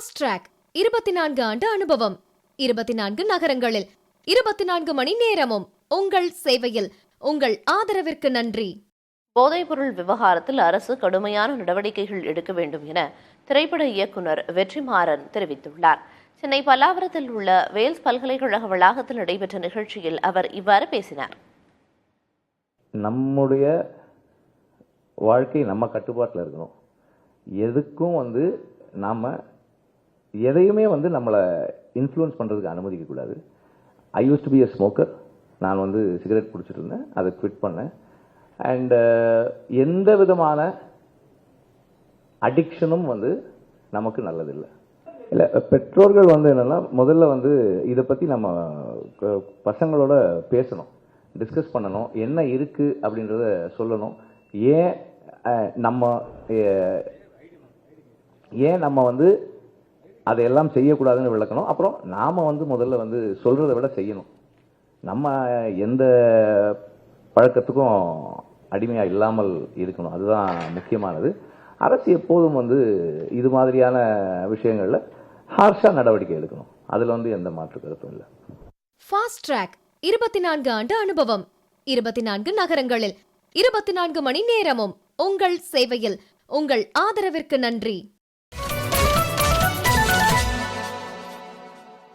Fast track 24 ஆண்டு அனுபவம் 24 நகரங்களில் 24 மணி நேரமும் உங்கள் சேவையில். உங்கள் ஆதரவிற்கு நன்றி. போதைப்பொருள் விவகாரத்தில் அரசு கடுமையான நடவடிக்கைகள் எடுக்க வேண்டும் என திரைப்பட இயக்குனர் வெற்றிமாறன் தெரிவித்துள்ளார். சென்னை பல்லாவரத்தில் உள்ள வேல்ஸ் பல்கலைக்கழக வளாகத்தில் நடைபெற்ற நிகழ்ச்சியில் அவர் இவ்வாறு பேசினார். நம்முடைய வாழ்க்கை நம்ம கட்டுப்பாட்டில் இருக்கணும். எதுக்கும் நாம் எதையுமே நம்மளை இன்ஃப்ளூயன்ஸ் பண்ணுறதுக்கு அனுமதிக்கக்கூடாது. I used to be a smoker. நான் சிகரெட் குடிச்சிட்டு இருந்தேன், அதை குவிட் பண்ணேன். அண்டு எந்த விதமான அடிக்ஷனும் நமக்கு நல்லதில்லை. இல்லை, பெற்றோர்கள் என்னென்னா முதல்ல இதை பற்றி நம்ம பசங்களோட பேசணும், டிஸ்கஸ் பண்ணணும், என்ன இருக்குது அப்படின்றத சொல்லணும். ஏன் நம்ம அதையெல்லாம் செய்யக்கூடாதுன்னு விளக்கணும். அப்புறம் நாம் முதல்ல சொல்கிறத விட செய்யணும். நம்ம எந்த பழக்கத்துக்கும் அடிமையாக இல்லாமல் இருக்கணும், அதுதான் முக்கியமானது. அரசு எப்போதும் இது மாதிரியான விஷயங்களில் ஹார்ஷாக நடவடிக்கை எடுக்கணும். அதில் எந்த மாற்று கருத்தும் இல்லை. ஃபாஸ்ட் ட்ராக் 24 ஆண்டு அனுபவம் 24 நகரங்களில் 24 மணி நேரமும் உங்கள் சேவையில். உங்கள் ஆதரவிற்கு நன்றி.